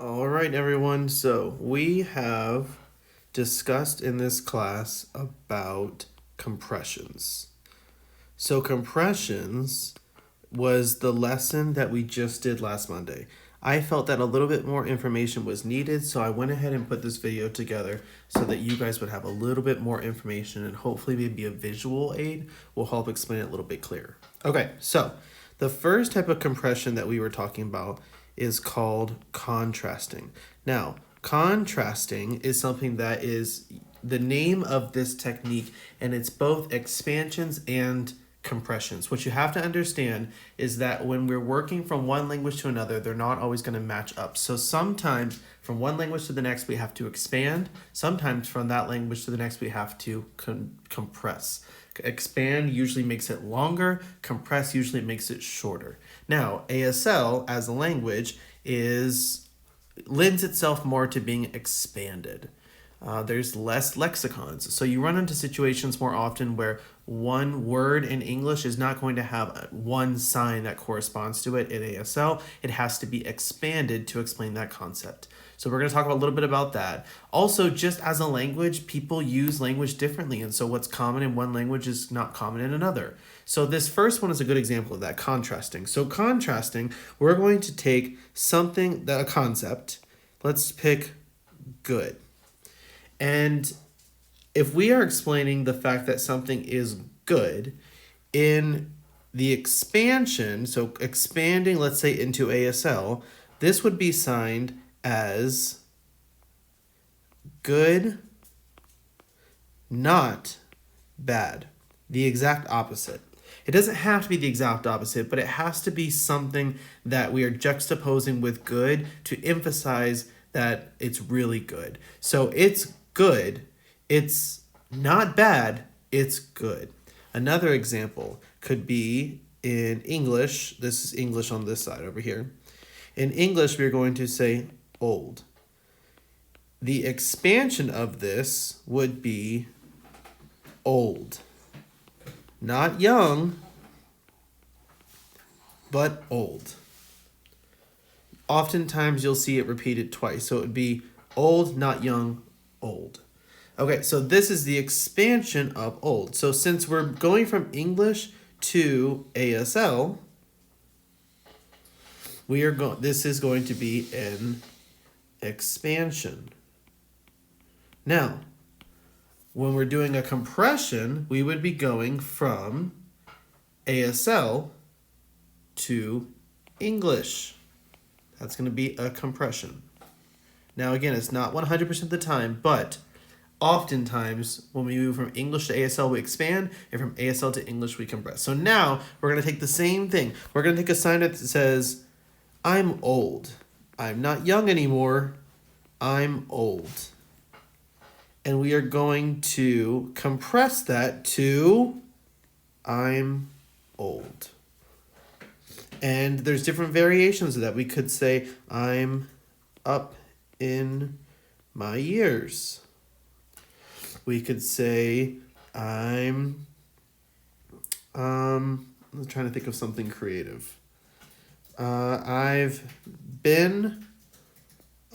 All right, everyone. So we have discussed in this class about compressions. So compressions was the lesson that we just did last Monday. I felt that a little bit more information was needed, so I went ahead and put this video together so that you guys would have a little bit more information and hopefully maybe a visual aid will help explain it a little bit clearer. Okay, so the first type of compression that we were talking about is called contrasting. Now, contrasting is something that is the name of this technique, and it's both expansions and compressions. What you have to understand is that when we're working from one language to another, they're not always going to match up. So sometimes from one language to the next, we have to expand. Sometimes from that language to the next, we have to compress. Expand usually makes it longer. Compress usually makes it shorter. Now, ASL as a language lends itself more to being expanded. There's less lexicons. So you run into situations more often where one word in English is not going to have one sign that corresponds to it in ASL. It has to be expanded to explain that concept. So we're going to talk a little bit about that. Also, just as a language, people use language differently. And so what's common in one language is not common in another. So this first one is a good example of that, contrasting. So contrasting, we're going to take a concept. Let's pick good. And if we are explaining the fact that something is good in the expansion, so expanding, let's say, into ASL, this would be signed as good, not bad. The exact opposite. It doesn't have to be the exact opposite, but it has to be something that we are juxtaposing with good to emphasize that it's really good. So it's good, it's not bad, it's good. Another example could be in English. This is English on this side over here. In English, we're going to say old. The expansion of this would be old. Not young, but old. Oftentimes, you'll see it repeated twice. So it would be old, not young, old. Okay, so this is the expansion of old. So since we're going from English to ASL, this is going to be an expansion. Now, when we're doing a compression, we would be going from ASL to English. That's going to be a compression. Now, again, it's not 100% of the time, but oftentimes when we move from English to ASL, we expand, and from ASL to English, we compress. So now we're going to take the same thing. We're going to take a sign that says, I'm old. I'm not young anymore. I'm old. And we are going to compress that to I'm old. And there's different variations of that. We could say I'm up in my years. We could say I'm trying to think of something creative. I've been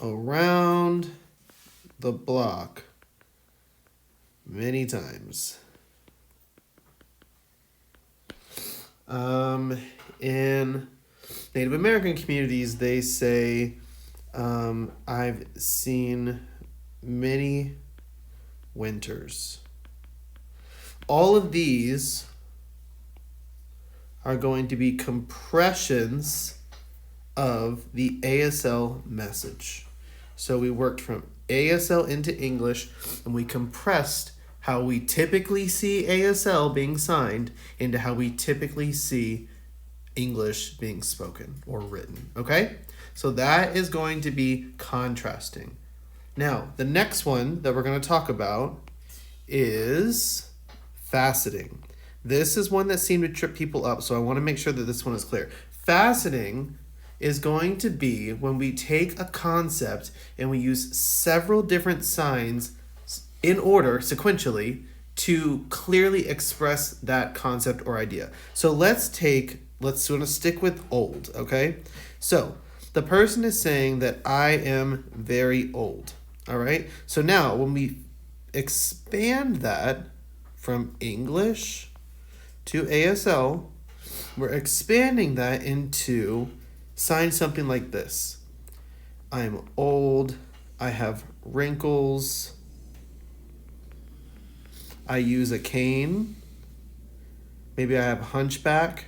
around the block many times. In Native American communities, they say, I've seen many winters. All of these are going to be compressions of the ASL message. So we worked from ASL into English, and we compressed how we typically see ASL being signed into how we typically see English being spoken or written, okay? So that is going to be contrasting. Now, the next one that we're going to talk about is faceting. This is one that seemed to trip people up, so I want to make sure that this one is clear. Faceting is going to be when we take a concept and we use several different signs in order, sequentially, to clearly express that concept or idea. So let's want to stick with old, okay? So The person is saying that I am very old. All right. So now when we expand that from English to ASL, we're expanding that into signs something like this. I'm old. I have wrinkles. I use a cane. Maybe I have hunchback.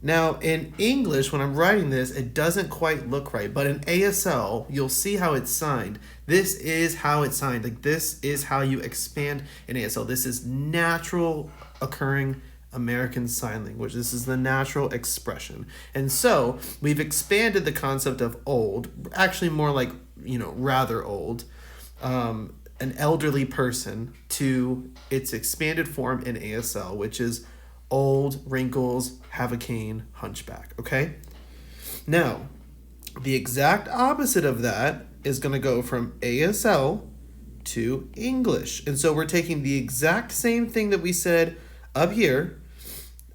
Now, in English, when I'm writing this, it doesn't quite look right. But in ASL, you'll see how it's signed. This is how it's signed. Like, this is how you expand in ASL. This is natural occurring American Sign Language. This is the natural expression. And so, we've expanded the concept of old, actually more like, rather old, an elderly person, to its expanded form in ASL, which is old, wrinkles, have a cane, hunchback, okay? Now, the exact opposite of that is going to go from ASL to English. And so we're taking the exact same thing that we said up here,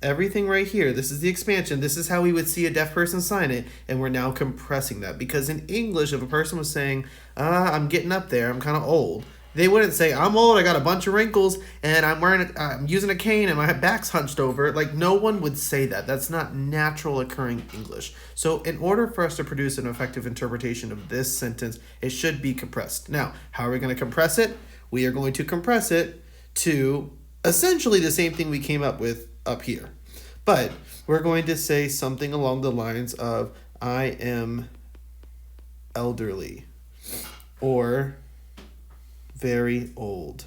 everything right here, this is the expansion, this is how we would see a deaf person sign it, and we're now compressing that. Because in English, if a person was saying, I'm getting up there, I'm kind of old, they wouldn't say, I'm old, I got a bunch of wrinkles, and I'm using a cane, and my back's hunched over. Like, no one would say that. That's not natural occurring English. So in order for us to produce an effective interpretation of this sentence, it should be compressed. Now, how are we going to compress it? We are going to compress it to essentially the same thing we came up with up here. But we're going to say something along the lines of, I am elderly, or very old,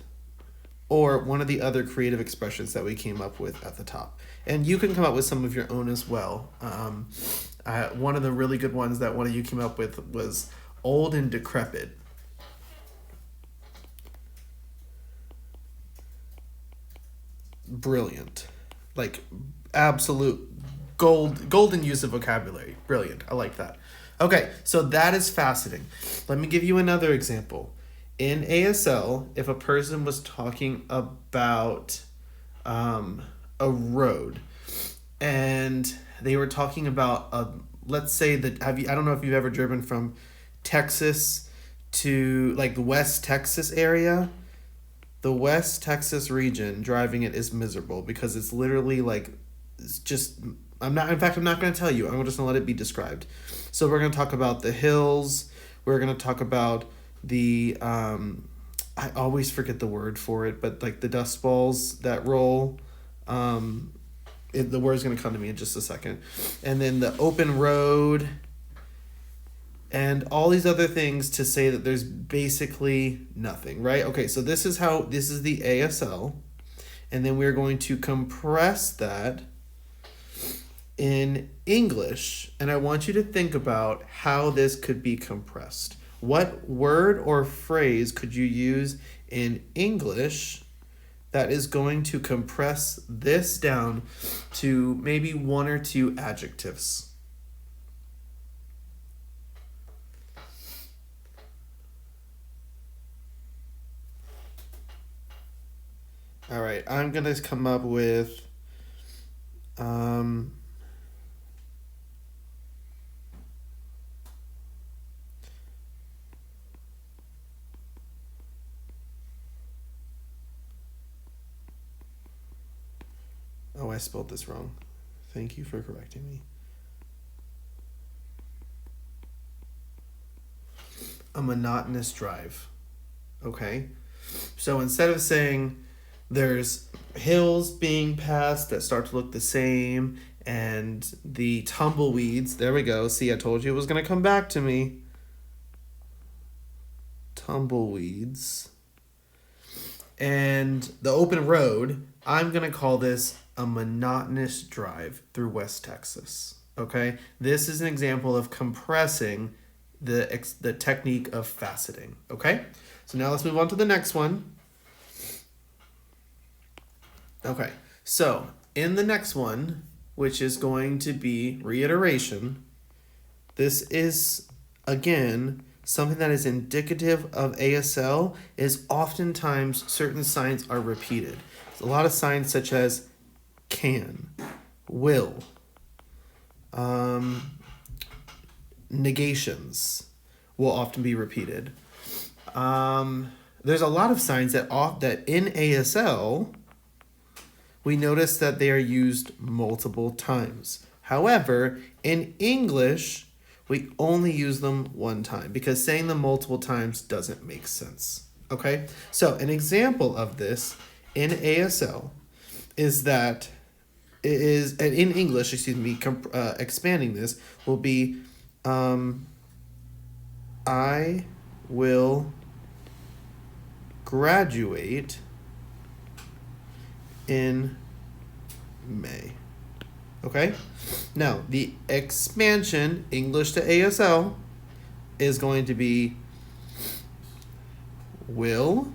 or one of the other creative expressions that we came up with at the top. And you can come up with some of your own as well. One of the really good ones that one of you came up with was old and decrepit. Brilliant. Like, absolute golden use of vocabulary. Brilliant. I like that. Okay, so that is faceting. Let me give you another example. In ASL, if a person was talking about a road, and they were talking about let's say that I don't know if you've ever driven from Texas to like the West Texas area. The West Texas region, driving it is miserable because it's literally like, it's just, I'm not going to tell you. I'm just going to let it be described. So we're going to talk about the hills. We're going to talk about the, I always forget the word for it, but like the dust balls that roll. The word's going to come to me in just a second. And then the open road and all these other things to say that there's basically nothing, right? Okay, so this is the ASL, and then we're going to compress that in English, and I want you to think about how this could be compressed. What word or phrase could you use in English that is going to compress this down to maybe one or two adjectives? All right, I'm going to come up with oh, I spelled this wrong. Thank you for correcting me. A monotonous drive. Okay? So instead of saying there's hills being passed that start to look the same, and the tumbleweeds, there we go. See, I told you it was going to come back to me. Tumbleweeds. And the open road, I'm going to call this a monotonous drive through West Texas. Okay? This is an example of compressing the technique of faceting. Okay? So now let's move on to the next one. Okay, so in the next one, which is going to be reiteration, this is, again, something that is indicative of ASL, is oftentimes certain signs are repeated. There's a lot of signs such as can, will, negations will often be repeated. There's a lot of signs that in ASL we notice that they are used multiple times. However, in English, we only use them one time because saying them multiple times doesn't make sense. Okay? So, an example of this in ASL is that in English, expanding this will be I will graduate in May. Okay? Now, the expansion, English to ASL, is going to be will,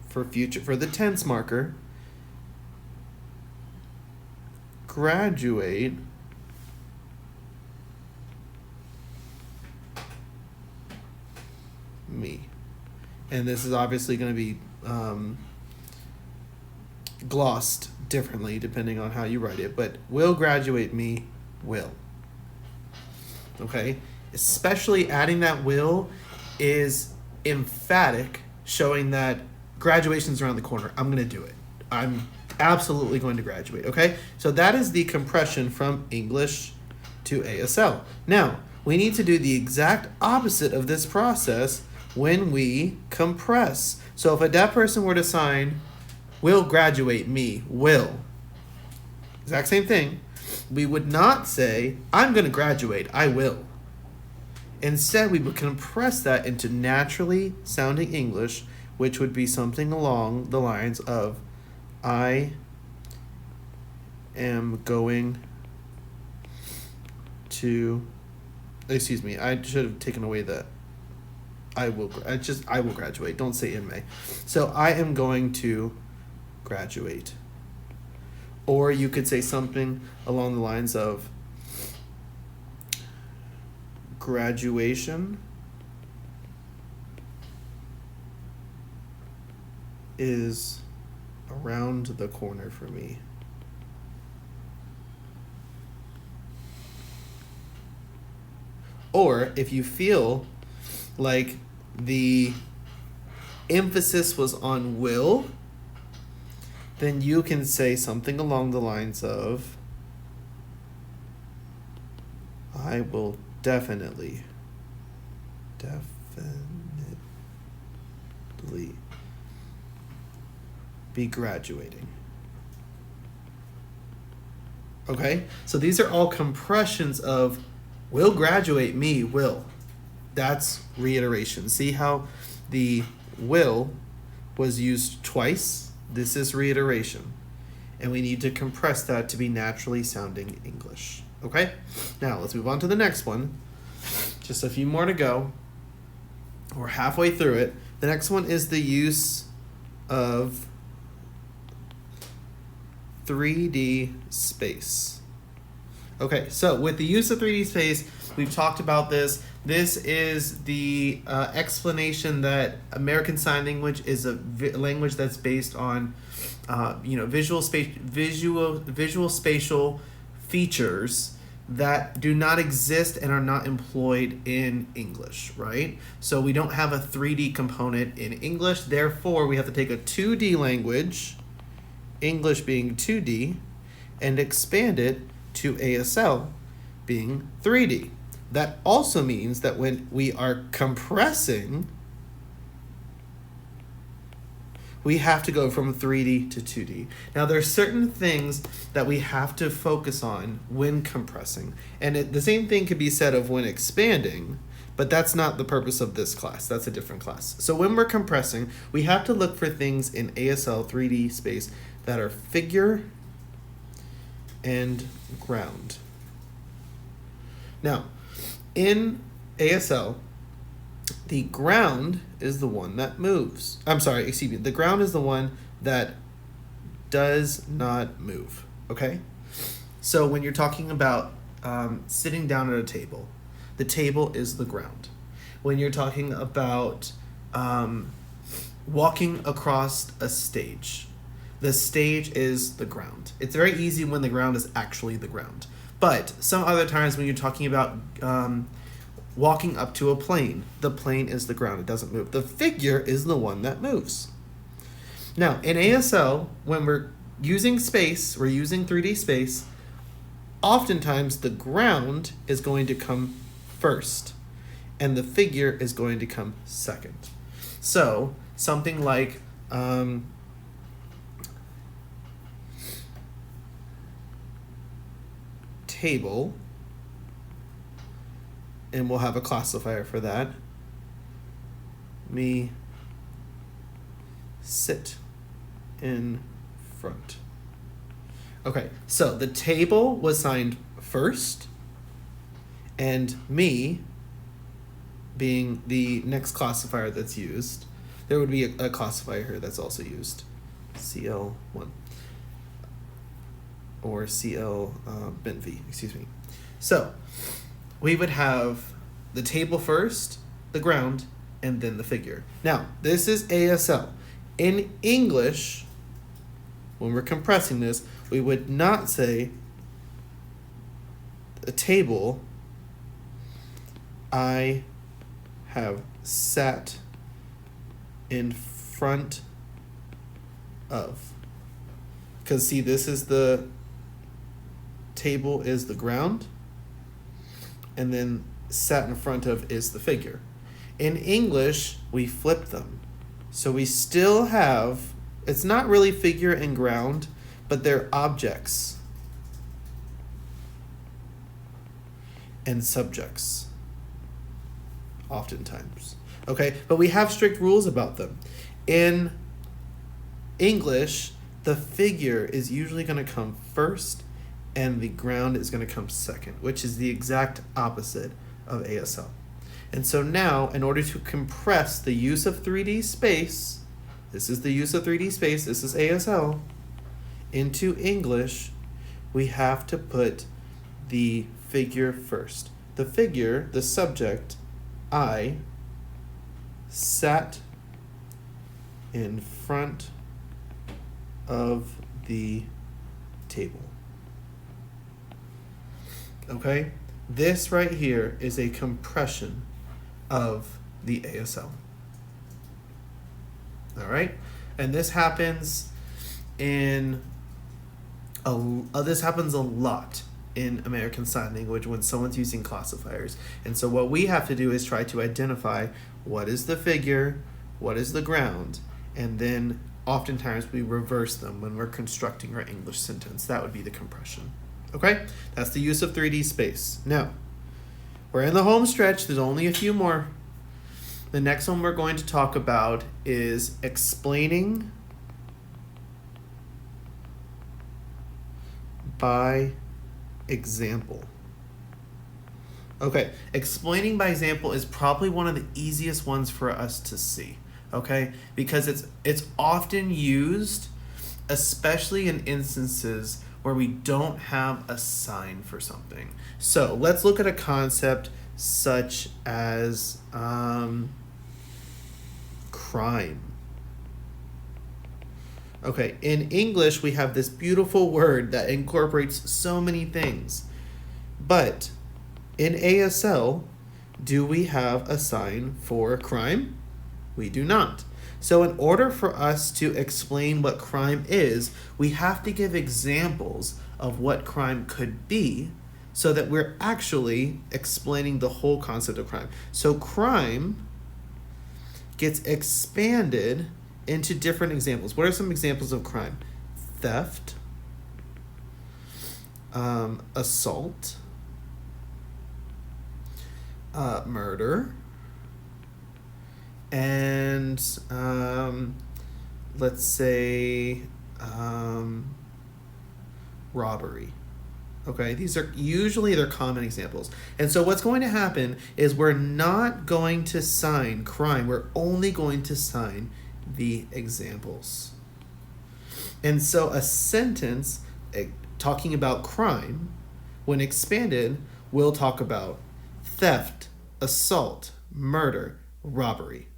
for the tense marker, graduate me. And this is obviously going to be glossed differently depending on how you write it, but will graduate me, will. Okay? Especially adding that will is emphatic, showing that graduation's around the corner. I'm going to do it. I'm absolutely going to graduate. Okay? So that is the compression from English to ASL. Now, we need to do the exact opposite of this process when we compress. So if a deaf person were to sign, will graduate me, will. Exact same thing. We would not say, I'm going to graduate, I will. Instead, we would compress that into naturally sounding English, which would be something along the lines of, I am going to, I should have taken away that I will graduate. Don't say in May. So I am going to graduate. Or you could say something along the lines of graduation is around the corner for me. Or if you feel like the emphasis was on will, then you can say something along the lines of, I will definitely be graduating. Okay? So these are all compressions of will graduate me, will. That's reiteration. See how the will was used twice? This is reiteration. And we need to compress that to be naturally sounding English. Okay? Now, let's move on to the next one. Just a few more to go. We're halfway through it. The next one is the use of 3D space. Okay, so with the use of 3D space, we've talked about this. This is the explanation that American Sign Language is a language that's based on, visual spatial features that do not exist and are not employed in English, right? So we don't have a 3D component in English. Therefore, we have to take a 2D language, English being 2D, and expand it to ASL being 3D. That also means that when we are compressing, we have to go from 3D to 2D. Now, there are certain things that we have to focus on when compressing. And the same thing could be said of when expanding, but that's not the purpose of this class. That's a different class. So when we're compressing, we have to look for things in ASL 3D space that are figure and ground. Now, in ASL, the ground is the one that moves. The ground is the one that does not move, okay? So when you're talking about sitting down at a table, the table is the ground. When you're talking about walking across a stage, the stage is the ground. It's very easy when the ground is actually the ground. But some other times when you're talking about walking up to a plane. The plane is the ground. It doesn't move. The figure is the one that moves. Now, in ASL, when we're using space, we're using 3D space, oftentimes the ground is going to come first and the figure is going to come second. So, something like table, and we'll have a classifier for that. Me sit in front. Okay, so the table was signed first, and me being the next classifier that's used, there would be a classifier here that's also used, CL1, or CL bin V, excuse me. So we would have the table first, the ground, and then the figure. Now, this is ASL. In English, when we're compressing this, we would not say a table I have sat in front of. Because see, this is the table is the ground, and then sat in front of is the figure. In English, we flip them. So we still have, it's not really figure and ground, but they're objects and subjects, oftentimes. Okay, but we have strict rules about them. In English, the figure is usually going to come first and the ground is going to come second, which is the exact opposite of ASL. And so now, in order to compress the use of 3D space, this is the use of 3D space, this is ASL, into English, we have to put the figure first. The figure, the subject, I sat in front of the table. Okay? This right here is a compression of the ASL. All right? And this happens in this happens a lot in American Sign Language when someone's using classifiers. And so what we have to do is try to identify what is the figure, what is the ground, and then oftentimes we reverse them when we're constructing our English sentence. That would be the compression. Okay? That's the use of 3D space. Now, we're in the home stretch. There's only a few more. The next one we're going to talk about is explaining by example. Okay, explaining by example is probably one of the easiest ones for us to see, okay? Because it's often used, especially in instances where we don't have a sign for something. So let's look at a concept such as crime. Okay, in English, we have this beautiful word that incorporates so many things. But in ASL, do we have a sign for crime? We do not. So in order for us to explain what crime is, we have to give examples of what crime could be so that we're actually explaining the whole concept of crime. So crime gets expanded into different examples. What are some examples of crime? Theft, assault, murder, and let's say robbery. Okay, these are usually they're common examples. And so what's going to happen is we're not going to sign crime. We're only going to sign the examples. And so a sentence talking about crime, when expanded, will talk about theft, assault, murder, robbery.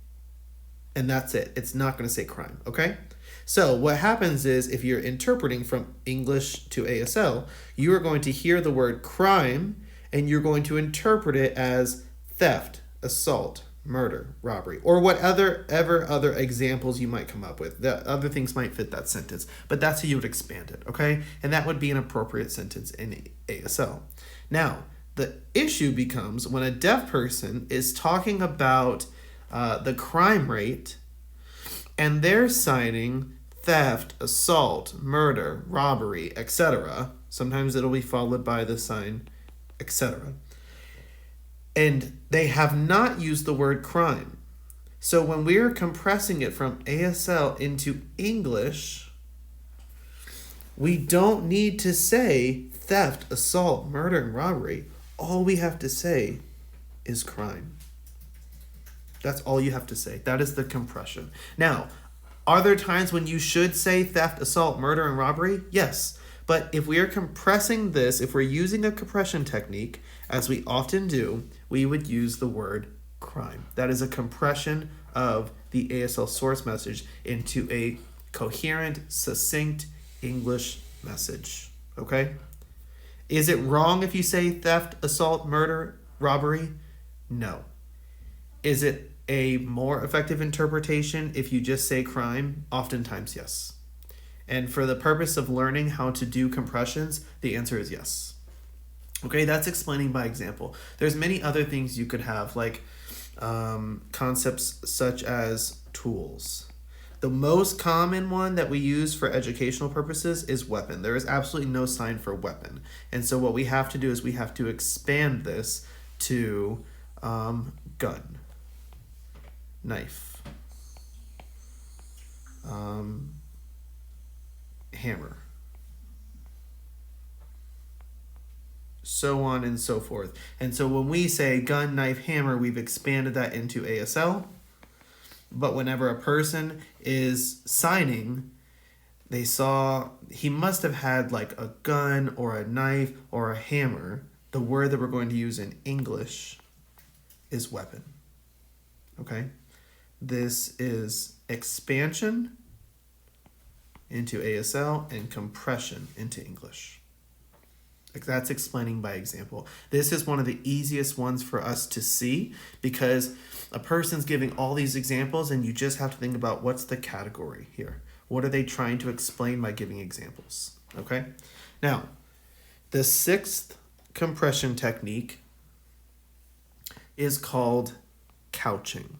And that's it. It's not going to say crime, okay? So what happens is if you're interpreting from English to ASL, you are going to hear the word crime and you're going to interpret it as theft, assault, murder, robbery, or what other examples you might come up with. The other things might fit that sentence, but that's how you would expand it, okay? And that would be an appropriate sentence in ASL. Now, the issue becomes when a deaf person is talking about the crime rate and they're citing theft, assault, murder, robbery, etc. Sometimes it'll be followed by the sign, etc. And they have not used the word crime. So when we're compressing it from ASL into English, we don't need to say theft, assault, murder, and robbery. All we have to say is crime. That's all you have to say. That is the compression. Now, are there times when you should say theft, assault, murder, and robbery? Yes. But if we are compressing this, if we're using a compression technique, as we often do, we would use the word crime. That is a compression of the ASL source message into a coherent, succinct English message. Okay? Is it wrong if you say theft, assault, murder, robbery? No. Is it a more effective interpretation if you just say crime? Oftentimes, yes. And for the purpose of learning how to do compressions, the answer is yes. Okay, that's explaining by example. There's many other things you could have, like concepts such as tools. The most common one that we use for educational purposes is weapon. There is absolutely no sign for weapon. And so what we have to do is we have to expand this to gun, knife, hammer, so on and so forth. And so when we say gun, knife, hammer, we've expanded that into ASL. But whenever a person is signing, they saw he must have had like a gun or a knife or a hammer. The word that we're going to use in English is weapon. Okay? This is expansion into ASL and compression into English. That's explaining by example. This is one of the easiest ones for us to see because a person's giving all these examples and you just have to think about what's the category here. What are they trying to explain by giving examples? Okay? Now, the sixth compression technique is called couching.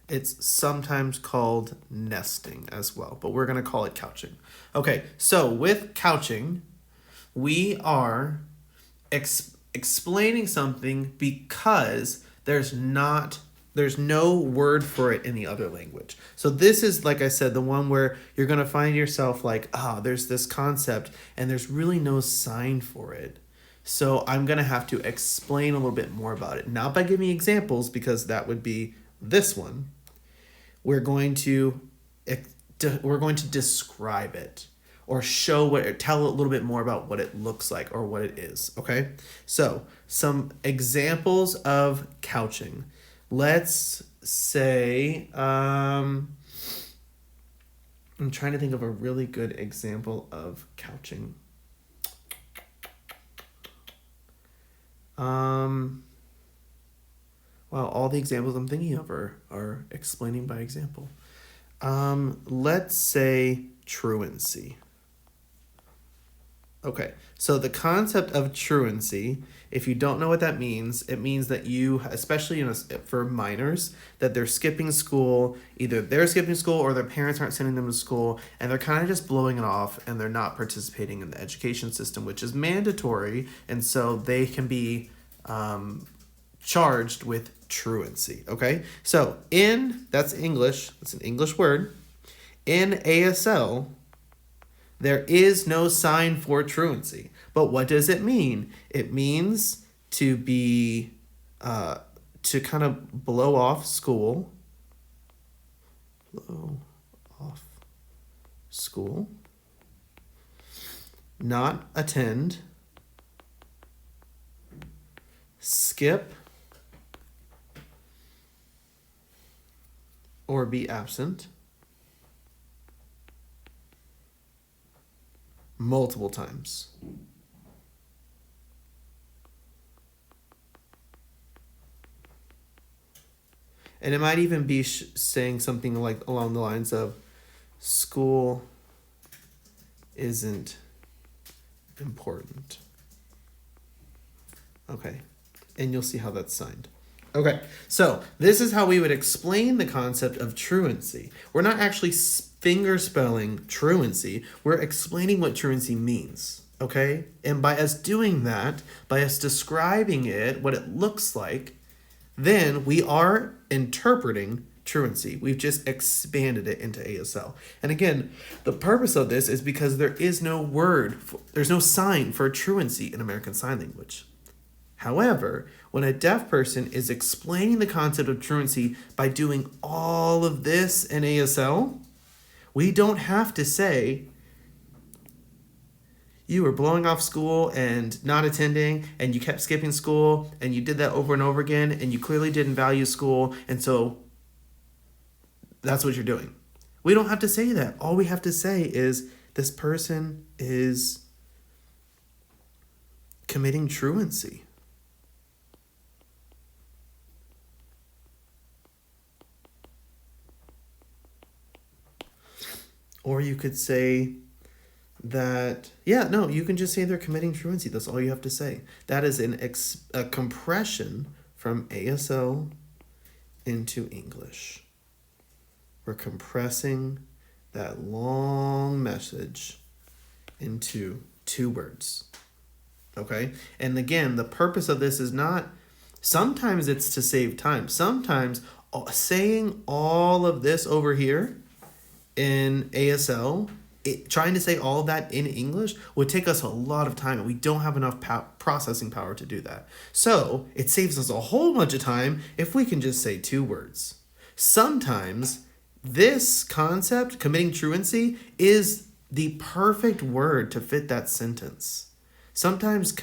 It's sometimes called nesting as well, but we're going to call it couching. Okay, so with couching, we are explaining something because there's no word for it in the other language. So this is, like I said, the one where you're going to find yourself like, there's this concept and there's really no sign for it. So I'm going to have to explain a little bit more about it. Not by giving examples, because that would be this one. We're going to describe it or tell a little bit more about what it looks like or what it is, okay? So, some examples of couching. Let's say, I'm trying to think of a really good example of couching. Well, all the examples I'm thinking of are explaining by example. Let's say truancy. Okay, so the concept of truancy, if you don't know what that means, it means that you, especially for minors, that they're skipping school, either they're skipping school or their parents aren't sending them to school, and they're kind of just blowing it off and they're not participating in the education system, which is mandatory, and so they can be charged with truancy, okay? So that's English, that's an English word. In ASL, there is no sign for truancy. But what does it mean? It means to be, to kind of blow off school. Blow off school. Not attend. Skip. Or be absent. Multiple times. And it might even be saying something like along the lines of school isn't important. Okay. And you'll see how that's signed. Okay. So this is how we would explain the concept of truancy. We're not actually finger spelling truancy. We're explaining what truancy means. Okay. And by us doing that, by us describing it, what it looks like, then we are interpreting truancy. We've just expanded it into ASL. And again, the purpose of this is because there is no word, there's no sign for truancy in American Sign Language. However, when a deaf person is explaining the concept of truancy by doing all of this in ASL, we don't have to say, you were blowing off school and not attending, and you kept skipping school, and you did that over and over again, and you clearly didn't value school, and so that's what you're doing. We don't have to say that. All we have to say is this person is committing truancy. Or you could say that, you can just say they're committing truancy. That's all you have to say. That is a compression from ASL into English. We're compressing that long message into 2 words. Okay? And again, the purpose of this is not, sometimes it's to save time. Sometimes saying all of this over here in ASL, trying to say all of that in English would take us a lot of time, and we don't have enough processing power to do that. So it saves us a whole bunch of time if we can just say 2 words. Sometimes this concept, committing truancy, is the perfect word to fit that sentence. Sometimes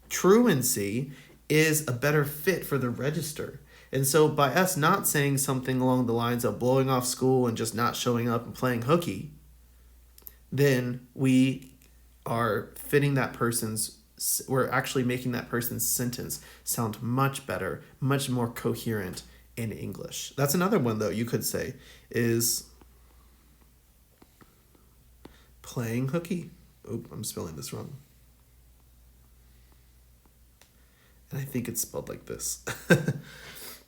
truancy is a better fit for the register. And so by us not saying something along the lines of blowing off school and just not showing up and playing hooky, then we are fitting that we're actually making that person's sentence sound much better, much more coherent in English. That's another one, though, you could say, is playing hooky. Oop, I'm spelling this wrong. And I think it's spelled like this.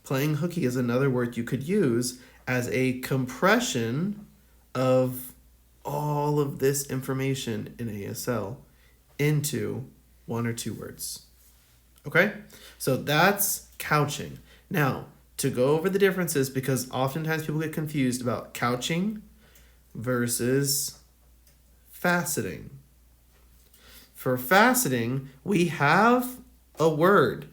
Playing hooky is another word you could use as a compression of all of this information in ASL into 1 or 2 words. Okay? So that's couching. Now, to go over the differences, because oftentimes people get confused about couching versus faceting. For faceting, we have a word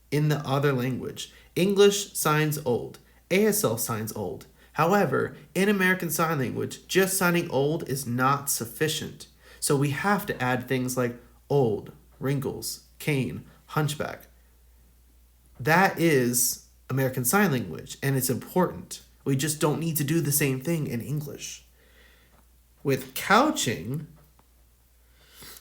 in the other language. English signs old. ASL signs old. However, in American Sign Language, just signing old is not sufficient. So we have to add things like old, wrinkles, cane, hunchback. That is American Sign Language, and it's important. We just don't need to do the same thing in English. With couching,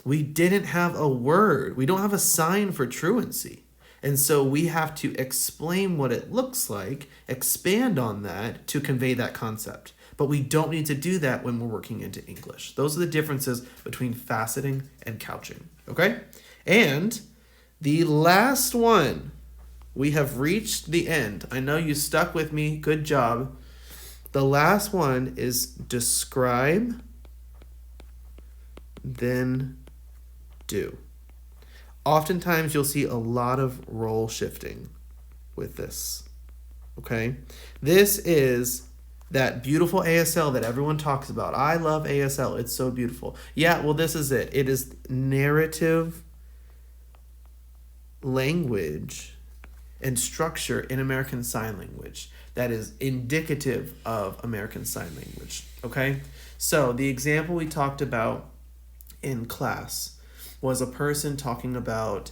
we didn't have a word. We don't have a sign for truancy. And so we have to explain what it looks like, expand on that to convey that concept. But we don't need to do that when we're working into English. Those are the differences between faceting and couching. Okay? And the last one, we have reached the end. I know you stuck with me. Good job. The last one is describe, then do. Oftentimes you'll see a lot of role shifting with this. Okay? This is that beautiful ASL that everyone talks about. I love ASL. It's so beautiful. Yeah, well, this is it. It is narrative language and structure in American Sign Language that is indicative of American Sign Language. Okay? So the example we talked about in class was a person talking about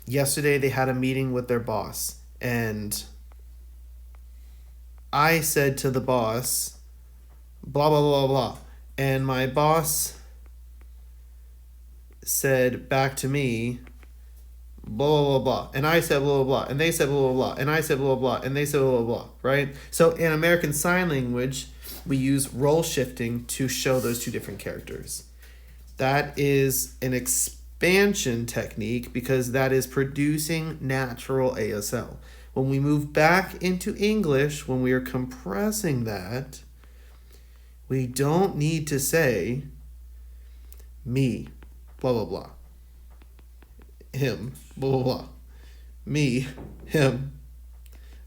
yesterday they had a meeting with their boss, and I said to the boss, blah, blah, blah, blah. And my boss said back to me, blah, blah, blah, blah. And I said blah, blah, blah. And they said blah, blah, blah. And I said blah, blah, blah. And they said blah, blah, blah. Right? So in American Sign Language, we use role shifting to show those two different characters. That is an expansion technique because that is producing natural ASL. When we move back into English, when we are compressing that, we don't need to say me, blah, blah, blah. Him, blah, blah, blah. Me, him.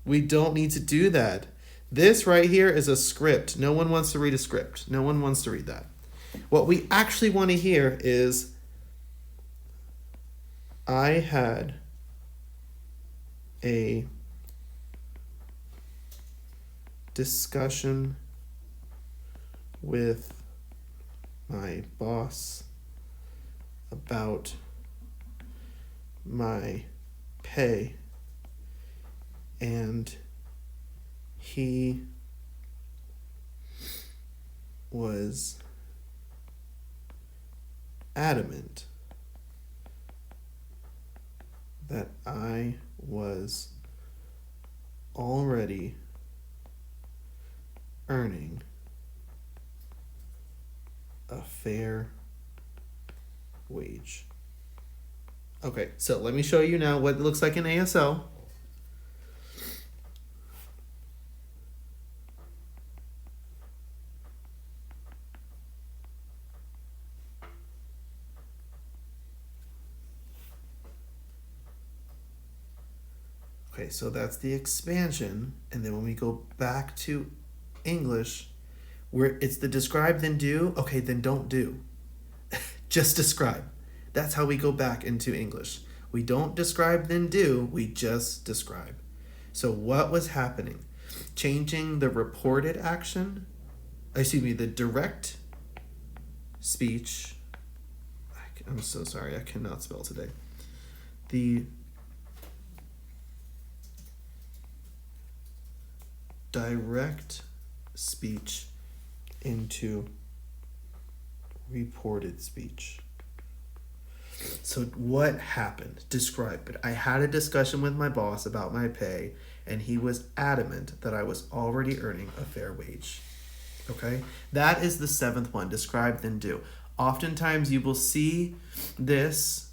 We don't need to do that. This right here is a script. No one wants to read a script. No one wants to read that. What we actually want to hear is, I had a discussion with my boss about my pay, and he was adamant that I was already earning a fair wage. Okay, so let me show you now what it looks like in ASL. Okay, so that's the expansion, and then when we go back to English, where it's the describe then do, okay, then don't do. Just describe. That's how we go back into English. We don't describe then do, we just describe. So what was happening? Changing the reported action, the direct speech. I'm so sorry, I cannot spell today. The direct speech into reported speech. So what happened? Describe it. I had a discussion with my boss about my pay, and he was adamant that I was already earning a fair wage. Okay? That is the seventh one. Describe, then do. Oftentimes you will see this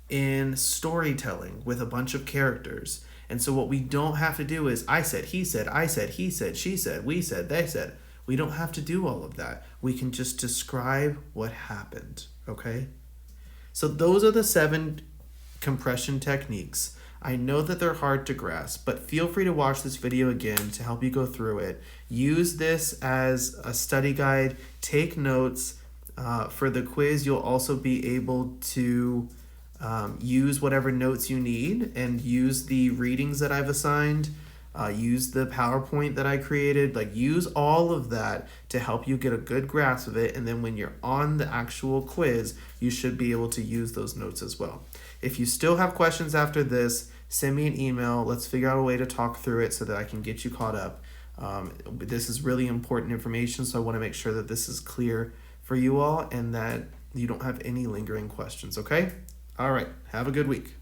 in storytelling with a bunch of characters. And so what we don't have to do is I said, he said, I said, he said, she said, we said, they said. We don't have to do all of that. We can just describe what happened. Okay? So those are the 7 compression techniques. I know that they're hard to grasp, but feel free to watch this video again to help you go through it. Use this as a study guide. Take notes. For the quiz, you'll also be able to use whatever notes you need and use the readings that I've assigned. Use the PowerPoint that I created. Use all of that to help you get a good grasp of it. And then when you're on the actual quiz, you should be able to use those notes as well. If you still have questions after this, send me an email. Let's figure out a way to talk through it so that I can get you caught up. This is really important information, so I want to make sure that this is clear for you all and that you don't have any lingering questions, okay? All right, have a good week.